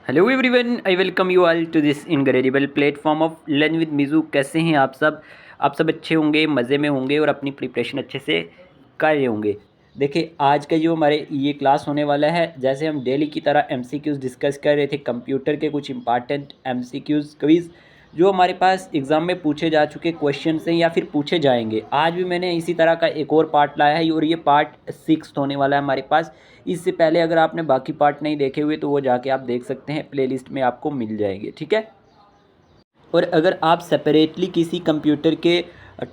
Hello everyone, I welcome you all to this incredible platform of learn with Mizu. कैसे हैं आप सब अच्छे होंगे, मज़े में होंगे और अपनी प्रिपरेशन अच्छे से कर रहे होंगे। देखिए, आज का जो हमारे ये क्लास होने वाला है, जैसे हम डेली की तरह एमसीक्यूज़ डिस्कस कर रहे थे, कंप्यूटर के कुछ इंपॉर्टेंट एमसीक्यूज़ क्विज़ जो हमारे पास एग्ज़ाम में पूछे जा चुके क्वेश्चन हैं या फिर पूछे जाएंगे। आज भी मैंने इसी तरह का एक और पार्ट लाया है और ये पार्ट 6 होने वाला है हमारे पास। इससे पहले अगर आपने बाकी पार्ट नहीं देखे हुए तो वो जाके आप देख सकते हैं, प्लेलिस्ट में आपको मिल जाएंगे, ठीक है। और अगर आप सेपरेटली किसी कंप्यूटर के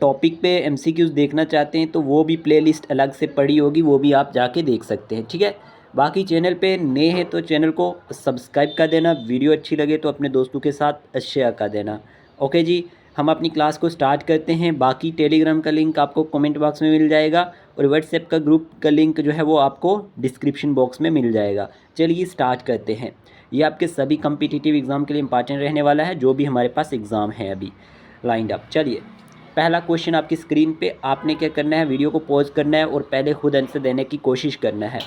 टॉपिक पे एमसीक्यूज़ देखना चाहते हैं तो वो भी प्लेलिस्ट अलग से पड़ी होगी, वो भी आप जाके देख सकते हैं, ठीक है। बाकी चैनल पे नए हैं तो चैनल को सब्सक्राइब कर देना, वीडियो अच्छी लगे तो अपने दोस्तों के साथ शेयर कर देना। ओके जी, हम अपनी क्लास को स्टार्ट करते हैं। बाकी टेलीग्राम का लिंक आपको कमेंट बॉक्स में मिल जाएगा और व्हाट्सएप का ग्रुप का लिंक जो है वो आपको डिस्क्रिप्शन बॉक्स में मिल जाएगा। चलिए स्टार्ट करते हैं। ये आपके सभी कम्पिटिटिव एग्ज़ाम के लिए इंपॉर्टेंट रहने वाला है, जो भी हमारे पास एग्ज़ाम है अभी लाइंड अप। चलिए, पहला क्वेश्चन आपकी स्क्रीन पे, आपने क्या करना है, वीडियो को पॉज करना है और पहले खुद आंसर देने की कोशिश करना है।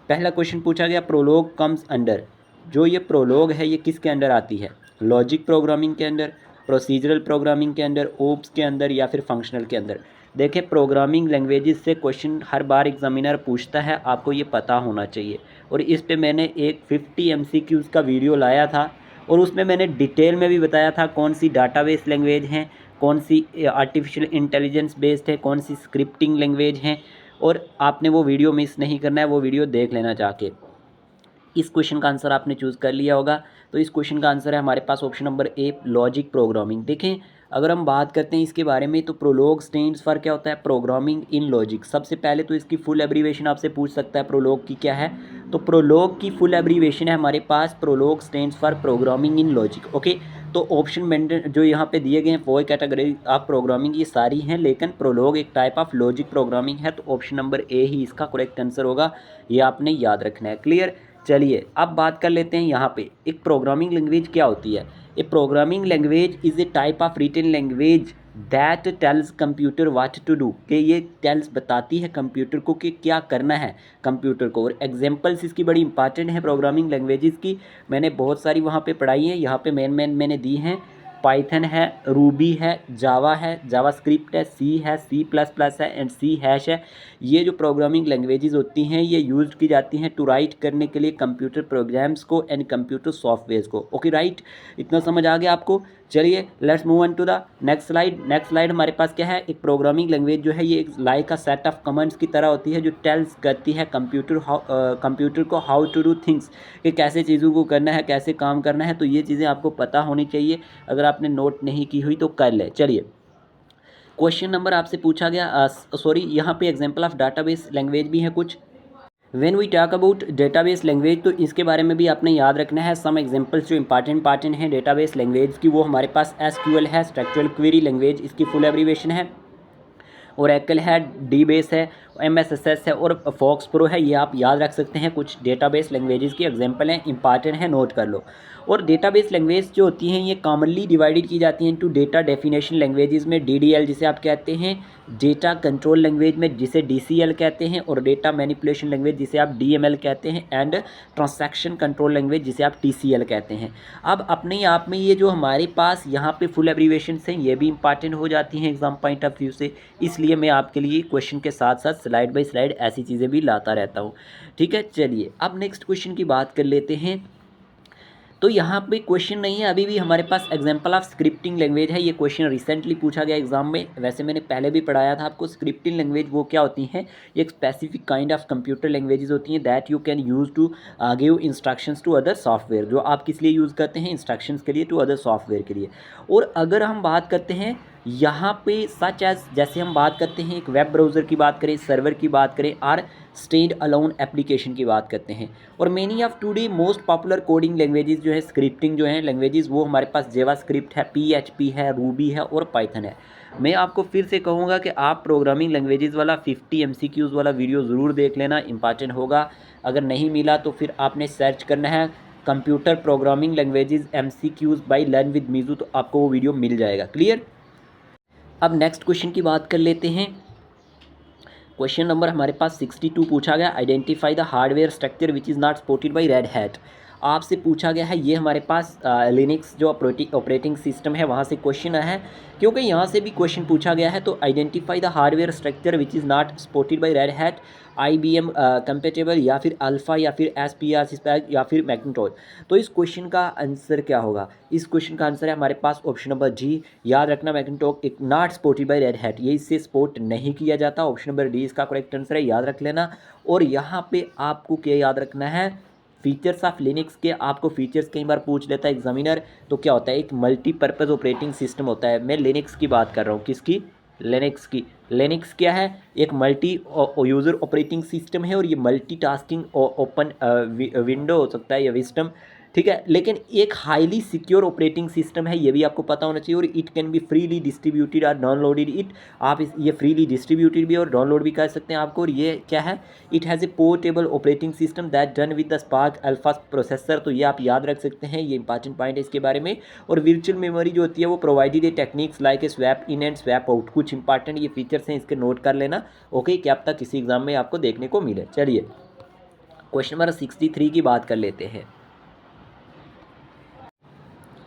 पहला क्वेश्चन पूछा गया, प्रोलॉग कम्स अंडर। जो ये प्रोलॉग है ये किसके अंडर आती है? लॉजिक प्रोग्रामिंग के अंदर, प्रोसीजरल प्रोग्रामिंग के अंदर, ओप्स के अंदर या फिर फंक्शनल के अंदर? देखिए, प्रोग्रामिंग लैंग्वेजेस से क्वेश्चन हर बार एग्जामिनर पूछता है, आपको ये पता होना चाहिए। और इस पे मैंने एक 50 एमसीक्यूज़ का वीडियो लाया था और उसमें मैंने डिटेल में भी बताया था कौन सी डाटाबेस लैंग्वेज हैं, कौन सी आर्टिफिशियल इंटेलिजेंस बेस्ड है, कौन सी स्क्रिप्टिंग लैंग्वेज हैं। और आपने वो वीडियो मिस नहीं करना है, वो वीडियो देख लेना जाके। इस क्वेश्चन का आंसर आपने चूज़ कर लिया होगा, तो इस क्वेश्चन का आंसर है हमारे पास option number A, logic programming. देखें, अगर हम बात करते हैं इसके बारे में तो प्रोलॉग स्टैंड्स फॉर क्या होता है? Programming in logic. सबसे पहले तो इसकी फुल एब्रीवेशन आपसे पूछ सकता है प्रोलॉग की क्या है, तो प्रोलॉग की फुल एब्रीवेशन है हमारे पास, Prolog stands for programming in logic. Okay, तो ऑप्शन मेंटेन जो यहाँ पे दिए गए हैं 4 कैटेगरी ऑफ प्रोग्रामिंग ये सारी हैं, लेकिन प्रोलॉग एक टाइप ऑफ लॉजिक प्रोग्रामिंग है, तो ऑप्शन नंबर ए ही इसका करेक्ट आंसर होगा। ये आपने याद रखना है। क्लियर? चलिए अब बात कर लेते हैं यहाँ पे एक प्रोग्रामिंग लैंग्वेज क्या होती है। A programming language is a type of written language that tells computer what to do. कि ये टेल्स बताती है कंप्यूटर को कि क्या करना है कंप्यूटर को। और एग्जांपल्स इसकी बड़ी इंपॉर्टेंट है प्रोग्रामिंग लैंग्वेजेस की, मैंने बहुत सारी वहाँ पे पढ़ाई है, यहाँ पे मेन मैंने दी हैं। पाइथन है, रूबी है, जावा स्क्रिप्ट है, सी है, सी प्लस प्लस है एंड सी हैश है। ये जो प्रोग्रामिंग लैंग्वेजेस होती हैं ये यूज़ की जाती हैं टू राइट करने के लिए कंप्यूटर प्रोग्राम्स को एंड कंप्यूटर सॉफ्टवेयर को। ओके राइट, इतना समझ आ गया आपको? चलिए let's move on to the next slide. Next slide हमारे पास क्या है? एक प्रोग्रामिंग लैंग्वेज जो है ये एक लाइक का सेट ऑफ कमांड्स की तरह होती है जो टेल्स करती है कंप्यूटर को हाउ टू डू थिंग्स, कि कैसे चीज़ों को करना है, कैसे काम करना है। तो ये चीज़ें आपको पता होनी चाहिए, अगर आपने नोट नहीं की हुई तो कर ले। चलिए, क्वेश्चन नंबर आपसे पूछा गया, सॉरी यहाँ पे एग्जांपल ऑफ डाटाबेस लैंग्वेज भी है कुछ। When we talk about database language तो इसके बारे में भी आपने याद रखना है। सम एग्जांपल्स जो इंपॉर्टेंट हैं डेटाबेस लैंग्वेज की, वो हमारे पास एसक्यूएल है, स्ट्रक्चरल क्वेरी लैंग्वेज, इसकी फुल एब्रीवेशन है। ओरेकल है, डी बेस है, एमएसएसएस है और फॉक्स प्रो है। ये आप याद रख सकते हैं, कुछ डेटाबेस लैंग्वेजेस की एग्जांपल हैं, इंपॉर्टेंट है, नोट कर लो। और डेटाबेस लैंग्वेज जो होती हैं ये कॉमनली डिवाइडेड की जाती हैं इनटू डेटा डेफिनेशन लैंग्वेजेस में, डीडीएल जिसे आप कहते हैं, डेटा कंट्रोल लैंग्वेज में जिसे डीसीएल कहते हैं, और डेटा मैनिपुलेशन लैंग्वेज जिसे आप डीएमएल कहते हैं, एंड ट्रांजैक्शन कंट्रोल लैंग्वेज जिसे आप टीसीएल कहते हैं। अब अपने आप में ये जो हमारे पास यहाँ पे फुल एब्रीवेशन हैं ये भी इंपॉर्टेंट हो जाती हैं एग्जाम पॉइंट ऑफ व्यू से, इसलिए मैं आपके लिए क्वेश्चन के साथ साथ स्लाइड बाय स्लाइड ऐसी चीज़ें भी लाता रहता हूँ, ठीक है। चलिए अब नेक्स्ट क्वेश्चन की बात कर लेते हैं। तो यहाँ पे क्वेश्चन नहीं है अभी भी, हमारे पास एग्जांपल ऑफ स्क्रिप्टिंग लैंग्वेज है। ये क्वेश्चन रिसेंटली पूछा गया एग्जाम में, वैसे मैंने पहले भी पढ़ाया था आपको। स्क्रिप्टिंग लैंग्वेज वो क्या होती हैं? ये एक specific kind of computer languages होती हैं that you can use to give instructions to other software, जो आप किस लिए यूज़ करते हैं? इंस्ट्रक्शंस के लिए, टू अदर सॉफ्टवेयर के लिए। और अगर हम बात करते हैं यहाँ पे सच एज, जैसे हम बात करते हैं एक वेब ब्राउज़र की बात करें, सर्वर की बात करें, और स्टैंड अलोन एप्लीकेशन की बात करते हैं। और many of today most popular coding languages जो है, स्क्रिप्टिंग जो है लैंग्वेजेस, वो हमारे पास जावा स्क्रिप्ट है, पीएचपी है, रूबी है और पाइथन है। मैं आपको फिर से कहूँगा कि आप प्रोग्रामिंग लैंग्वेजेस वाला 50 एमसीक्यूज़ वाला वीडियो ज़रूर देख लेना, इंपॉर्टेंट होगा। अगर नहीं मिला तो फिर आपने सर्च करना है computer programming languages MCQs by learn with Mizu, तो आपको वो वीडियो मिल जाएगा। क्लियर? अब नेक्स्ट क्वेश्चन की बात कर लेते हैं। क्वेश्चन नंबर हमारे पास 62 पूछा गया, identify the hardware structure which is not supported by red hat. आपसे पूछा गया है, ये हमारे पास लिनक्स जो ऑपरेटिंग सिस्टम है वहाँ से क्वेश्चन आया है, क्योंकि यहाँ से भी क्वेश्चन पूछा गया है। तो identify the hardware structure which is not supported by red hat, IBM compatible, या फिर अल्फ़ा, या फिर SPR स्पैक, या फिर मैकिन्टॉश। तो इस क्वेश्चन का आंसर क्या होगा? इस क्वेश्चन का आंसर है हमारे पास ऑप्शन नंबर जी। याद रखना, मैकिन्टॉश एक not supported by red hat, ये इससे सपोर्ट नहीं किया जाता। ऑप्शन नंबर डी इसका करेक्ट आंसर है, याद रख लेना। और यहाँ पे आपको क्या याद रखना है? फीचर्स ऑफ लिनक्स के आपको फीचर्स कई बार पूछ लेता है एग्जामिनर। तो क्या होता है? एक मल्टीपर्पज़ ऑपरेटिंग सिस्टम होता है। मैं लिनक्स की बात कर रहा हूँ, किसकी? लिनक्स की। लिनक्स क्या है? एक मल्टी यूज़र ऑपरेटिंग सिस्टम है, और ये मल्टीटास्किंग ओपन विंडो हो सकता है या विस्टम, ठीक है। लेकिन एक हाईली सिक्योर ऑपरेटिंग सिस्टम है, ये भी आपको पता होना चाहिए। और it can be freely distributed और डाउनलोडेड इट, आप ये फ्रीली डिस्ट्रीब्यूटेड भी और डाउनलोड भी कर सकते हैं आपको। और ये क्या है? It has a portable operating system that done with the spark alpha processor. तो ये आप याद रख सकते हैं, ये इंपॉर्टेंट पॉइंट है इसके बारे में। और वर्चुअल मेमोरी जो होती है वो provided A techniques like a swap in and swap out, कुछ इंपॉर्टेंट ये फीचर्स हैं, इसके नोट कर लेना। ओके, क्या अब तक किसी एग्जाम में आपको देखने को मिले। चलिए क्वेश्चन नंबर 63 की बात कर लेते हैं।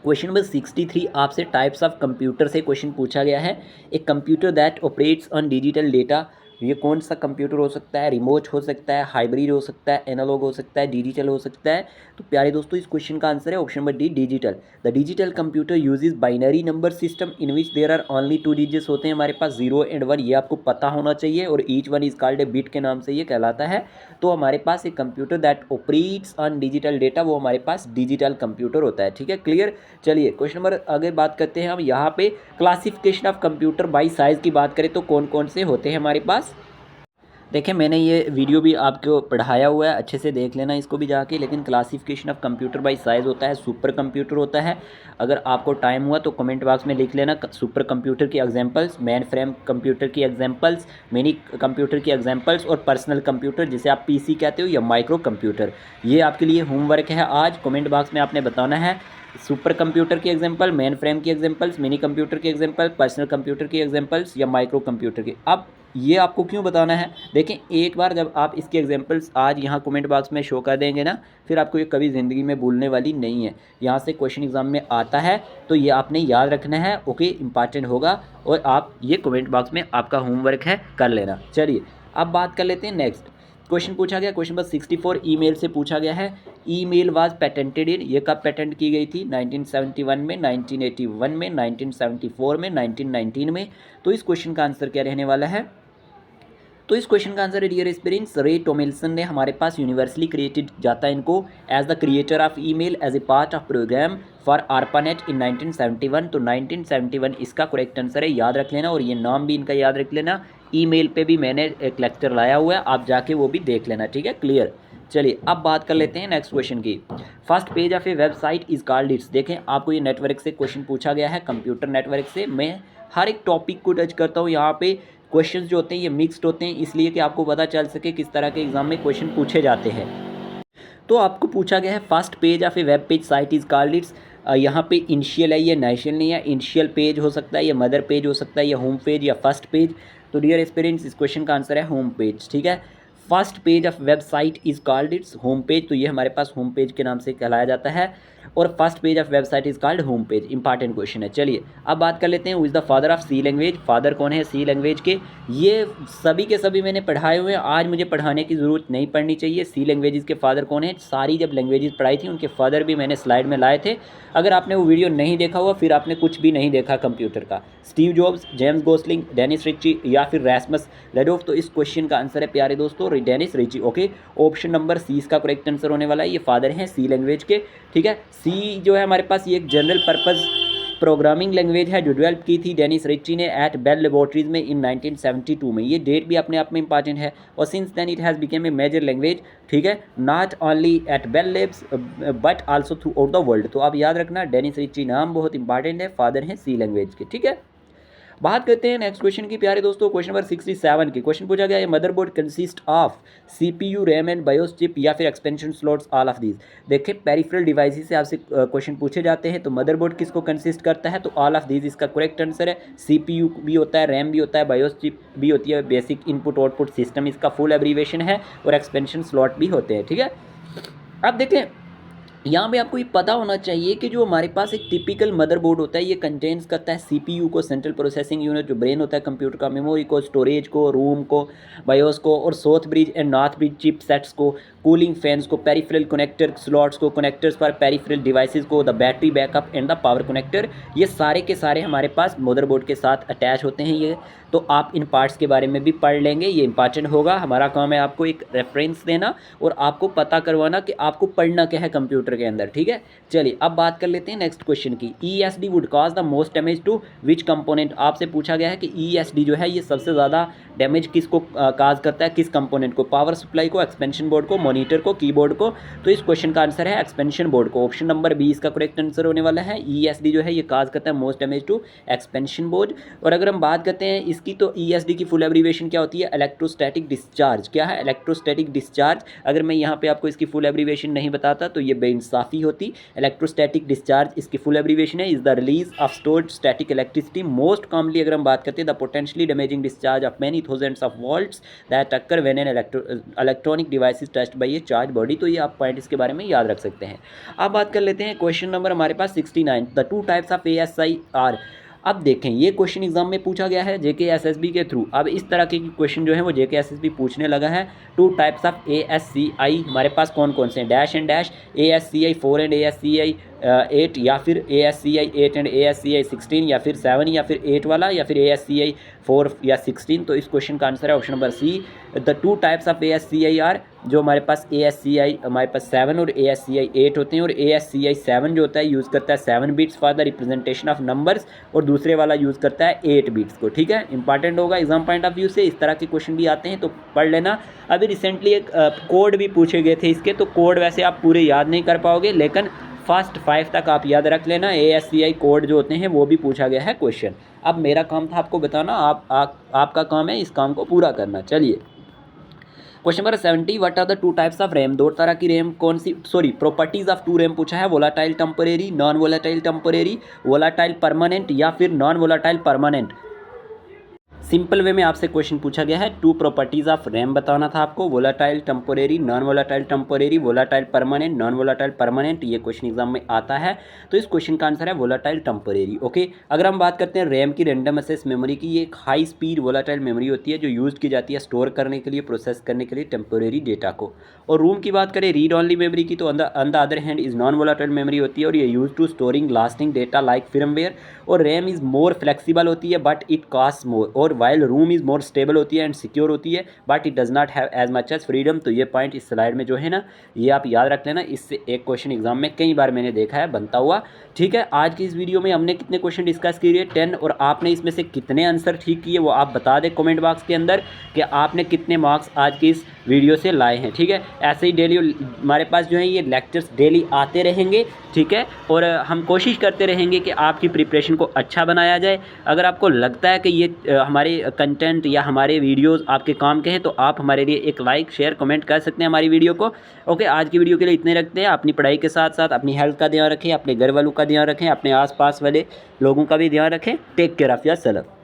क्वेश्चन नंबर 63 आपसे टाइप्स ऑफ कंप्यूटर से क्वेश्चन पूछा गया है। एक computer that operates on digital data, ये कौन सा कंप्यूटर हो सकता है? रिमोट हो सकता है, हाइब्रिड हो सकता है, एनालॉग हो सकता है, डिजिटल हो सकता है। तो प्यारे दोस्तों, इस क्वेश्चन का आंसर है option number D, digital. The digital computer uses binary number system in which there are only 2 digits होते हैं हमारे पास 0 एंड 1, ये आपको पता होना चाहिए। और each one is called a bit के नाम से ये कहलाता है। तो हमारे पास एक computer that operates on digital data, वो हमारे पास डिजिटल कंप्यूटर होता है, ठीक है, क्लियर। चलिए क्वेश्चन नंबर आगे बात करते हैं हम। यहाँ पे classification of computer by size की बात करें तो कौन कौन से होते हैं हमारे पास? देखें, मैंने ये वीडियो भी आपको पढ़ाया हुआ है, अच्छे से देख लेना इसको भी जाके। लेकिन classification of computer by size होता है, सुपर कंप्यूटर होता है। अगर आपको टाइम हुआ तो कमेंट बॉक्स में लिख लेना सुपर कंप्यूटर की एग्जांपल्स, मेन फ्रेम कंप्यूटर की एग्जांपल्स, मिनी कंप्यूटर की एग्जांपल्स, और पर्सनल कंप्यूटर जिसे आप PC कहते हो, या माइक्रो कंप्यूटर। ये आपके लिए होमवर्क है आज। कमेंट बॉक्स में आपने बताना है सुपर कंप्यूटर की एग्जांपल, मेन फ्रेम की एग्जांपल्स, मिनी कंप्यूटर की एग्जांपल, पर्सनल कंप्यूटर की एग्जांपल्स, या माइक्रो कंप्यूटर की। अब ये आपको क्यों बताना है? देखें, एक बार जब आप इसके एग्जांपल्स आज यहाँ कमेंट बॉक्स में शो कर देंगे ना, फिर आपको ये कभी ज़िंदगी में भूलने वाली नहीं है। यहाँ से क्वेश्चन एग्जाम में आता है, तो ये आपने याद रखना है। ओके, इंपॉर्टेंट होगा, और आप ये कमेंट बॉक्स में आपका होमवर्क है, कर लेना। चलिए अब बात कर लेते हैं नेक्स्ट क्वेश्चन पूछा गया। क्वेश्चन नंबर 64 ईमेल से पूछा गया है। ईमेल वाज पेटेंटेड इन, ये कब पेटेंट की गई थी? 1971 में, 1981 में, 1974 में, 1919 में। तो इस क्वेश्चन का आंसर क्या रहने वाला है? तो इस क्वेश्चन का आंसर है डियर एस्पिरेंट्स, रे टॉमिल्सन ने हमारे पास यूनिवर्सली क्रिएटेड जाता है इनको as the creator of email as a part of program for ARPANET in 1971। तो 1971 इसका करेक्ट आंसर है, याद रख लेना। और ये नाम भी इनका याद रख लेना। ईमेल पे भी मैंने एक लेक्चर लाया हुआ है, आप जाके वो भी देख लेना, ठीक है, क्लियर। चलिए अब बात कर लेते हैं नेक्स्ट क्वेश्चन की। First page of A website is called its. देखें, आपको ये नेटवर्क से क्वेश्चन पूछा गया है, कंप्यूटर नेटवर्क से। मैं हर एक टॉपिक को टच करता हूँ यहाँ पे। क्वेश्चंस जो होते हैं ये मिक्स्ड होते हैं, इसलिए कि आपको पता चल सके किस तरह के एग्जाम में क्वेश्चन पूछे जाते हैं। तो आपको पूछा गया है first page of A web page site is called its. यहाँ पे इनिशियल है, ये नेशनल नहीं है। इनिशियल पेज हो सकता है, या मदर पेज हो सकता है, या होम पेज, या फर्स्ट पेज। तो डियर एस्पिरेंट्स, इस क्वेश्चन का आंसर है होम पेज, ठीक है। First page of website is called its home page. तो ये हमारे पास होम पेज के नाम से कहलाया जाता है। और first page of website is called home page. Important question है। चलिए अब बात कर लेते हैं, who is the father of C language. Father कौन है सी लैंग्वेज के? ये सभी के सभी मैंने पढ़ाए हुए हैं, आज मुझे पढ़ाने की ज़रूरत नहीं पड़नी चाहिए। सी लैंग्वेजेस के फादर कौन है? सारी जब लैंग्वेजेस पढ़ाई थी उनके फादर भी मैंने स्लाइड में लाए थे। अगर आपने वो वीडियो नहीं देखा हुआ, फिर आपने कुछ भी नहीं देखा कंप्यूटर का। Steve Jobs, James Gosling, Dennis Ritchie, या फिर रैस्मस लेडोफ। तो इस क्वेश्चन का आंसर है प्यारे दोस्तों Dennis Ritchie. Okay, option number C इसका करेक्ट आंसर होने वाला है। ये फादर हैं सी लैंग्वेज के, ठीक है। सी जो है हमारे पास ये एक जनरल पर्पज़ प्रोग्रामिंग लैंग्वेज है जो डेवलप की थी डेनिस रिची ने एट बेल लेबोरेटरीज में इन 1972 में। ये डेट भी अपने आप में इंपॉर्टेंट है। और since then it has become a major language, ठीक है, not only at Bell Labs but also throughout the world. तो आप याद रखना, डेनिस रिची नाम बहुत इंपॉर्टेंट है, फादर हैं सी लैंग्वेज के, ठीक है। बात करते हैं नेक्स्ट क्वेश्चन की प्यारे दोस्तों। क्वेश्चन नंबर 67 की क्वेश्चन पूछा गया है, motherboard consist of CPU, RAM and BIOS chip, या फिर expansion slots, all of these. देखिए, पेरिफेरल डिवाइसेस से आपसे क्वेश्चन पूछे जाते हैं। तो मदरबोर्ड किसको कंसिस्ट करता है? तो ऑल ऑफ दीज इसका करेक्ट आंसर है। CPU भी होता है, रैम भी होता है, बायोस चिप भी होती है, बेसिक इनपुट आउटपुट सिस्टम इसका फुल एब्रीवेशन है, और एक्सपेंशन स्लॉट भी होते हैं, ठीक है। अब देखें, यहाँ पे आपको ये पता होना चाहिए कि जो हमारे पास एक टिपिकल मदरबोर्ड होता है ये कंटेन्स करता है सीपीयू को, सेंट्रल प्रोसेसिंग यूनिट जो ब्रेन होता है कंप्यूटर का, मेमोरी को, स्टोरेज को, रोम को, बायोस को, और south bridge and north bridge chip sets को, कूलिंग फैंस को, पेरिफेरल कनेक्टर स्लॉट्स को, कनेक्टर्स फॉर पेरिफेरल डिवाइसेस को, the battery backup and the power connector, ये सारे के सारे हमारे पास मदरबोर्ड के साथ अटैच होते हैं ये। तो आप इन पार्ट्स के बारे में भी पढ़ लेंगे, ये इंपॉर्टेंट होगा। हमारा काम है आपको एक रेफरेंस देना और आपको पता करवाना कि आपको पढ़ना क्या है कंप्यूटर के अंदर, ठीक है। चलिए अब बात कर लेते हैं नेक्स्ट क्वेश्चन की। ESD would cause the most damage to which component, आपसे पूछा गया है कि ESD जो है ये सबसे ज़्यादा डैमेज किसको काज करता है, किस कंपोनेंट को, पावर सप्लाई को, एक्सपेंशन बोर्ड को, मॉनिटर को, कीबोर्ड को। तो इस क्वेश्चन का आंसर है एक्सपेंशन बोर्ड को, ऑप्शन नंबर बी इसका करेक्ट आंसर होने वाला है। ESD जो है ये काज करता है most damage to expansion board. और अगर हम बात करते हैं इसकी, तो ESD की फुल एब्रीवेशन क्या होती है, इलेक्ट्रोस्टैटिक डिस्चार्ज। क्या है, इलेक्ट्रोस्टैटिक डिस्चार्ज। अगर मैं यहाँ पे आपको इसकी फुल एब्रीवेशन नहीं बताता तो ये बेइंसाफ़ी होती। इलेक्ट्रोस्टैटिक डिस्चार्ज इसकी फुल एब्रीवेशन है, is the release of stored static electricity. Most commonly अगर हम बात करते हैं, the potentially damaging discharge of many thousands of volts that occur when an electronic device is touched bye A charge body. तो ये आप point इसके बारे में याद रख सकते हैं। अब बात कर लेते हैं क्वेश्चन नंबर हमारे पास 69, the two types of ASI are. अब देखें ये क्वेश्चन एग्जाम में पूछा गया है JKSSB के थ्रू। अब इस तरह के क्वेश्चन जो है वो JKSSB पूछने लगा है। टू टाइप्स ऑफ ASCI हमारे पास कौन कौन से हैं, dash and dash, ASCI 4 and ASCI 8, या फिर ASCI 8 एंड ASCI 16, या फिर 7 या फिर 8 वाला, या फिर ASCI 4 या 16। तो इस क्वेश्चन का आंसर है option number C, the two types of ASCI are. जो हमारे पास ASCI हमारे पास 7 और ASCI 8 होते हैं, और ASCI 7 जो होता है यूज़ करता है 7 bits for the representation of numbers, और दूसरे वाला यूज़ करता है 8 बिट्स को, ठीक है। इंपॉर्टेंट होगा एग्जाम पॉइंट ऑफ व्यू से, इस तरह के क्वेश्चन भी आते हैं तो पढ़ लेना। अभी रिसेंटली एक कोड भी पूछे गए थे इसके, तो कोड वैसे आप पूरे याद नहीं कर पाओगे, लेकिन फर्स्ट 5 तक आप याद रख लेना। ASCI कोड जो होते हैं वो भी पूछा गया है क्वेश्चन। अब मेरा काम था आपको बताना, आपका काम है इस काम को पूरा करना। चलिए question number 70, what are the two types of RAM, दो तरह की रैम कौन सी, sorry properties of two RAM पूछा है, volatile temporary, non volatile temporary, volatile permanent, या फिर non volatile permanent. Simple way में आपसे क्वेश्चन पूछा गया है, टू प्रॉपर्टीज ऑफ रैम बताना था आपको, volatile temporary, non volatile temporary, volatile permanent, non volatile permanent. ये क्वेश्चन एग्जाम में आता है, तो इस क्वेश्चन का आंसर है वोलाटाइल टेम्पोरेरी। ओके, अगर हम बात करते हैं रैम की, रैंडम एक्सेस मेमोरी की, ये एक हाई स्पीड वोलाटाइल मेमोरी होती है जो यूज़ की जाती है स्टोर करने के लिए, प्रोसेस करने के लिए टेम्पोरेरी डेटा को। और रूम की बात करें रीड ऑनली मेमोरी की, तो on the other hand is non volatile memory होती है, और ये use to storing lasting data like firmware. और रैम इज़ मोर फ्लेक्सिबल होती है बट इट कास्ट मोर, और while ROM is more stable होती है एंड सिक्योर होती है but it does not have as much as freedom. तो ये पॉइंट इस स्लाइड में जो है ना, ये आप याद रख लेना, इससे एक क्वेश्चन एग्जाम में कई बार मैंने देखा है बनता हुआ। ठीक है, आज की इस वीडियो में हमने कितने क्वेश्चन डिस्कस किए, 10, और आपने इसमें से कितने आंसर ठीक किए वो आप बता दें कमेंट बॉक्स के अंदर कि आपने कितने मार्क्स आज की इस वीडियो से लाए हैं। ठीक है, ऐसे ही डेली हमारे पास जो है ये लेक्चर्स डेली आते रहेंगे, ठीक है, और हम कोशिश करते रहेंगे कि आपकी प्रिपरेशन को अच्छा बनाया जाए। अगर आपको लगता है कि ये हमारे कंटेंट या हमारे वीडियोस आपके काम के हैं, तो आप हमारे लिए एक लाइक शेयर कमेंट कर सकते हैं हमारी वीडियो को। ओके, आज की वीडियो के लिए इतने रखते हैं। अपनी पढ़ाई के साथ साथ अपनी हेल्थ का ध्यान रखें, अपने घर वालों का ध्यान रखें, अपने आसपास वाले लोगों का भी ध्यान रखें। Take care of yourself.